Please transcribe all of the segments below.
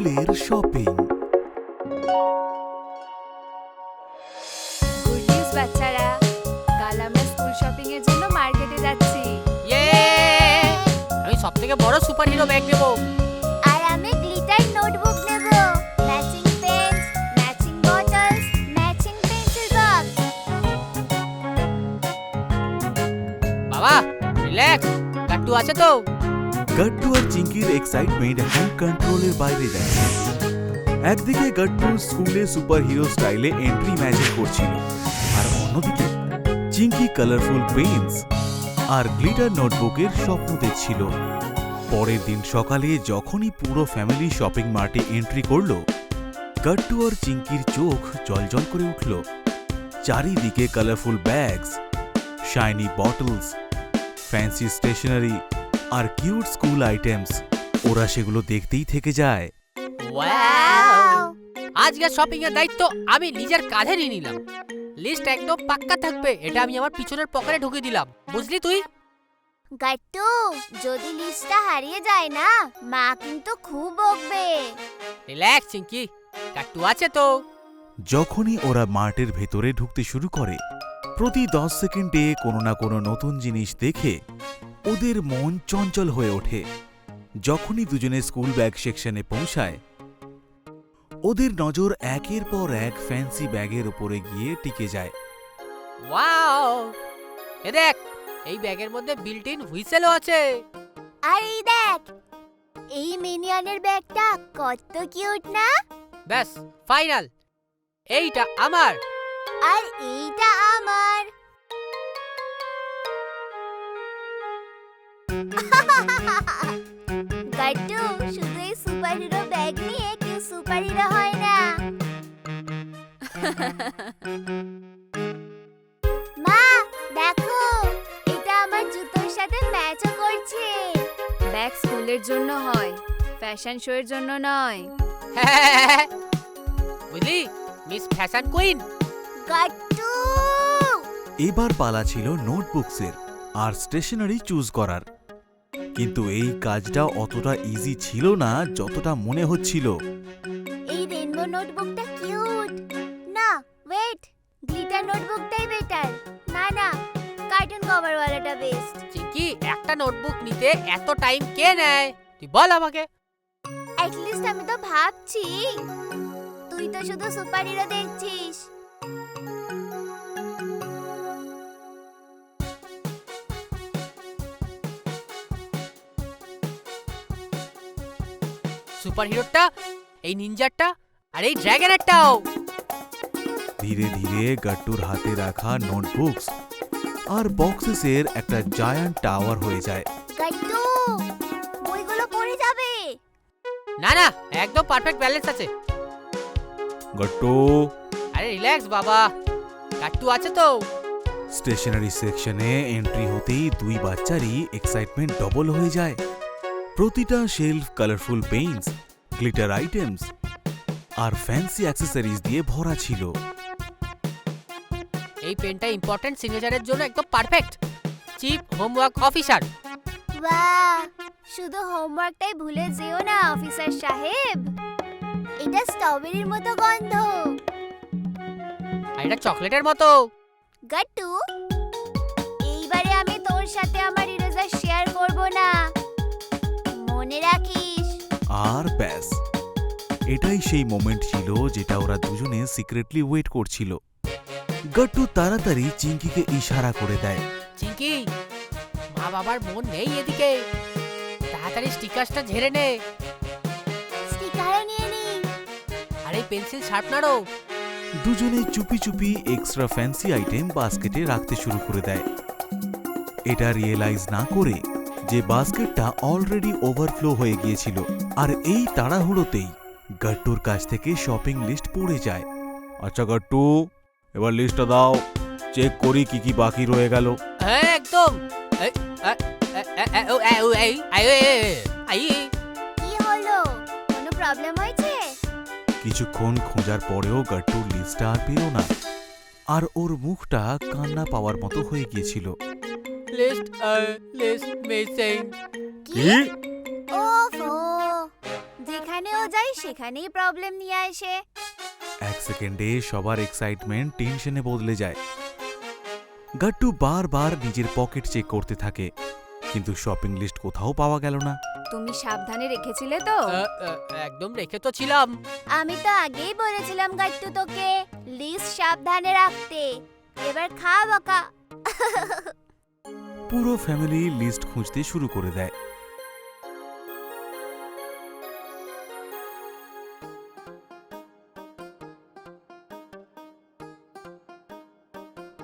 স্কুলের shopping. Good news বাচ্চারা, কাল আমরা স্কুল শপিং এর জন্য মার্কেটে যাচ্ছি। আমি সবথেকে বড় সুপারহিরো ব্যাগ নেব। আর আমি গ্লিটার নোটবুক নেব, matching pens, matching bottles, matching pencil box. বাবা রিল্যাক্স, গাট্টু আছে তো? গাট্টু আর চিঙ্কির এক্সাইটমেন্ট হ্যান্ড কন্ট্রোলের বাইরে যাচ্ছে। একদিকে গাট্টু স্কুলে সুপারহিরো স্টাইলে এন্ট্রি ম্যাজিক করছিল, আর অন্যদিকে চিঙ্কি কালারফুল পেন্স আর গ্লিটার নোটবুকের স্বপ্ন দেখছিল। পরের দিন সকালে যখনই পুরো ফ্যামিলি শপিং মার্টে এন্ট্রি করল, গাট্টু আর চিঙ্কির চোখ জলজল করে উঠল। চারিদিকে colourful bags, shiny bottles, fancy stationery আর কিউট স্কুল আইটেমস। ওরা সেগুলো দেখতেই থেকে যায়। ওয়াও! আজকের শপিং এর দায়িত্ব আমি নিজের কাঁধে নিয়ে নিলাম। লিস্ট একদম পাক্কা থাকবে, এটা আমি আমার পিছনের পকেটে ঢুকিয়ে দিলাম, বুঝলি তুই? গাট্টু, যদি লিস্টটা হারিয়ে যায় না, মা কিন্তু খুব বকবে। রিল্যাক্স চিঙ্কি, গাট্টু আছে তো। যখনই ওরা মার্টের ভেতরে ঢুকতে শুরু করে, প্রতি 10 সেকেন্ডে কোনো না কোনো নতুন জিনিস দেখে ওদের মন চঞ্চল হয়ে ওঠে। যখনই দুজনে স্কুল ব্যাগ সেকশনে পৌঁছায়, ওদের নজর একের পর এক ফ্যান্সি ব্যাগের উপরে গিয়ে টিকে যায়। ওয়াও! এ দেখ, এই ব্যাগের মধ্যে বিল্ট ইন হুইসেলও আছে। আর এই দেখ, এই মিনিয়নের ব্যাগটা কত কিউট না? ব্যাস ফাইনাল, এইটা আমার। আর এইটা আমার। গাট্টু, শুধু এই সুপারহিরো ব্যাগ নিয়ে কেউ সুপারহিরো হয় না। মা দেখো, এটা আমার জুতোর সাথে ম্যাচও করছে। ব্যাগ স্কুলের জন্য হয়, ফ্যাশন শো এর জন্য নয়। বুঝলি মিস ফ্যাশন কুইন? গাট্টু, এবার পালা ছিল নোটবুকসের আর স্টেশনারি চুজ করার। কিন্তু এই কাজটা অতটা ইজি ছিল না যতটা মনে হচ্ছিল। এই রেনবো নোটবুকটা কিউট। না ওয়েট, গ্লিটার নোটবুকটাই বেটার। না না, কার্টুন কভার ওয়ালাটা বেস্ট। চিঙ্কি, একটা নোটবুক নিতে এত টাইম কে নেয় তুই বল আমাকে। অ্যাট লিস্ট আমি তো ভাবছি, তুই তো শুধু সুপারহিরো দেখছিস। সুপারহিরোটা, এই নিনজারটা আর এই ড্রাগনেরটাও। ধীরে ধীরে গাট্টুর হাতে রাখা নোটবুকস আর বক্সেসের একটা জায়ান্ট টাওয়ার হয়ে যায়। গাট্টু, বইগুলো পড়ে যাবে। না না, একদম পারফেক্ট ব্যালেন্স আছে। গাট্টু, আরে রিল্যাক্স বাবা, গাট্টু আছে তো। স্টেশনারি সেকশনে এন্ট্রি হতেই দুই বাচ্চারই এক্সাইটমেন্ট ডবল হয়ে যায়। প্রতিটা shelf colourful paints, glitter items আর ফ্যান্সি অ্যাক্সেসরিজ দিয়ে ভরা ছিল। এই পেনটা ইম্পর্টেন্ট সিগনেচারের জন্য একদম পারফেক্ট। Chief homework officer. বাহ, শুধু হোমওয়ার্কটাই ভুলে যেও না অফিসার সাহেব। এটা স্ট্রবেরির মতো গন্ধ। আর এটা চকলেটের মতো। গাট্টু, এইবারে আমি তোর সাথে আমার ইরেজার শেয়ার করব না, মনে রাখিস। আর ব্যাস, এটাই সেই মোমেন্ট ছিল যেটা ওরা দুজনে সিক্রেটলি ওয়েট করছিল। গাট্টু তাড়াতাড়ি চিঙ্কিকে ইশারা করে দেয়। চিঙ্কি, মা বাবার মন নেই এদিকে, তাড়াতাড়ি স্টিকারটা ঝেড়ে নে। স্টিকারও নিয়ে নি। আর এই পেন্সিল শার্পনারও। দুজনে চুপি চুপি এক্সট্রা ফ্যান্সি আইটেম বাস্কেটে রাখতে শুরু করে দেয়। এটা রিয়েলাইজ না করে যে বাস্কেটটা অলরেডি ওভারফ্লো হয়ে গিয়েছিল, আর এই তাড়াহুড়োতেই গাট্টুর কাছ থেকে শপিং লিস্ট পড়ে যায়। আচ্ছা গাট্টু, এবার লিস্টটা দাও, চেক করি কি কি বাকি রয়ে গেল। হ্যাঁ একদম। কি হলো, কোনো প্রবলেম হয়েছে? কিছুক্ষণ খোঁজার পরেও গাট্টুর লিস্টটা আর পেল না, আর ওর মুখটা কান্না পাওয়ার মতো হয়ে গিয়েছিল। List missing. কি? ওফো, যেখানেও যাই সেখানেই প্রবলেম নিয়ে আসে। এক সেকেন্ডে সবার এক্সাইটমেন্ট টেনশনে বদলে যায়। গাট্টু বারবার নিজের পকেট চেক করতে থাকে, কিন্তু শপিং লিস্ট কোথাও পাওয়া গেল না। তুমি সাবধানে রেখেছিলে তো? একদম রেখে তো ছিলাম। আমি তো আগেই বলেছিলাম গাট্টু তোকে লিস্ট সাবধানে রাখতে। এবার খা বকা। পুরো ফ্যামিলি লিস্ট খুঁজতে শুরু করে দেয়।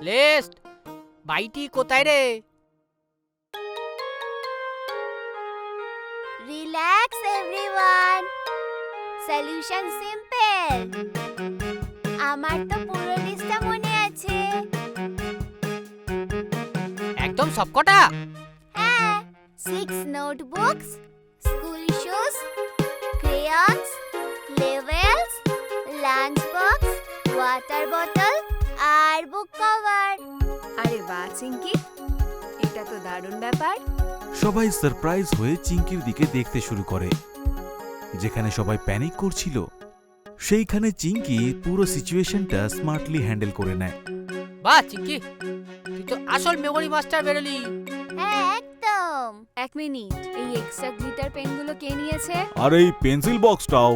লিস্ট বাইটি কোথায় রে? Relax everyone, solution simple. আমার তো পুরো লিস্টটা মনে আছে। একদম সবকটা? হ্যাঁ, 6 notebooks, school shoes, crayons, labels, lunch box, water bottle আর বুক কভার। আরে বাহ চিঙ্কি, এটা তো দারুণ ব্যাপার। সবাই সারপ্রাইজ হয়ে চিঙ্কির দিকে দেখতে শুরু করে। যেখানে সবাই প্যানিক করছিল, সেইখানে চিঙ্কি পুরো সিচুয়েশনটা স্মার্টলি হ্যান্ডেল করে নেয়। বাহ চিঙ্কি, তুই তো আসল মেমোরি মাস্টার বেরোলি। হ্যাঁ একদম। 1 মিনিট, এই এক্সট্রা গ্লিটার পেনগুলো কে নিয়েছে? আর এই পেন্সিল বক্সটাও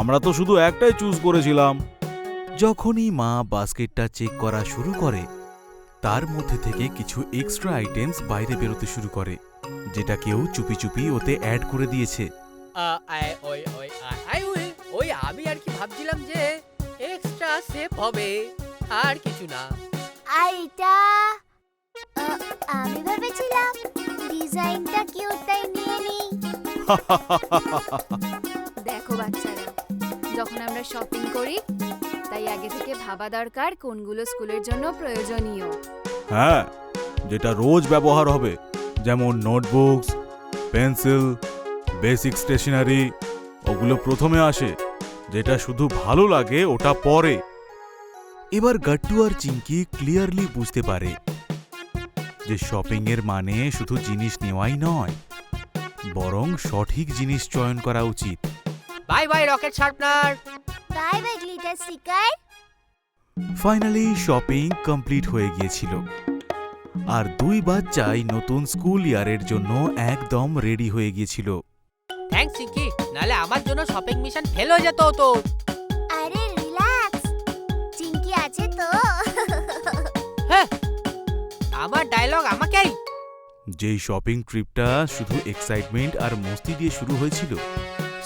আমরা তো শুধু একটাই চুজ করেছিলাম। যখনই মা বাস্কেটটা চেক করা শুরু করে, তার মধ্যে থেকে কিছু এক্সট্রা আইটেমস বাইরে বেরোতে শুরু করে, যেটা কেউ চুপি চুপি ওতে অ্যাড করে দিয়েছে। ওই আমি আর কি ভাবছিলাম যে এক্সট্রা সেফ হবে, আর কিছু না। আর এটা আমি ভেবেছিলাম ডিজাইনটা কিউট, তাই নিয়ে নিই। দেখো বাচ্চারা, যখন আমরা শপিং করি তাই আগে থেকে ভাবা দরকার কোনগুলো স্কুলের জন্য প্রয়োজনীয়। হ্যাঁ, যেটা রোজ ব্যবহার হবে, যেমন নোটবুকস, পেন্সিল, বেসিক স্টেশনারি, ওগুলো প্রথমে আসে। যেটা শুধু ভালো লাগে ওটা পরে। এবার গাট্টু আর চিঙ্কি ক্লিয়ারলি বুঝতে পারে যে শপিং এর মানে শুধু জিনিস নেওয়াই নয়, বরং সঠিক জিনিস চয়ন করা উচিত। Bye bye rocket sharpener. Bye bye glitter sticker. Finally shopping complete হয়ে গিয়েছিল, আর দুই বাচ্চাই নতুন স্কুল ইয়ারের জন্য একদম রেডি হয়ে গিয়েছিল। থ্যাঙ্কস চিঙ্কি, নালে আমার জন্য শপিং মিশন ফেল হয়ে যেত তো। আরে রিল্যাক্স, চিঙ্কি আছে তো। হ্যাঁ, আমার ডায়লগ আমাকেই। যেই শপিং ট্রিপটা শুধু এক্সাইটমেন্ট আর মস্তি দিয়ে শুরু হয়েছিল,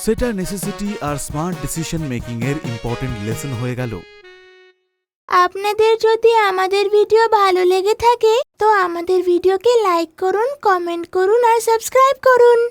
সেটা নেসেসিটি আর স্মার্ট ডিসিশন মেকিং এর ইম্পর্টেন্ট লেসন হয়ে গেল। আপনাদের যদি আমাদের ভিডিও ভালো লেগে থাকে তো আমাদের ভিডিওকে লাইক করুন, কমেন্ট করুন আর সাবস্ক্রাইব করুন।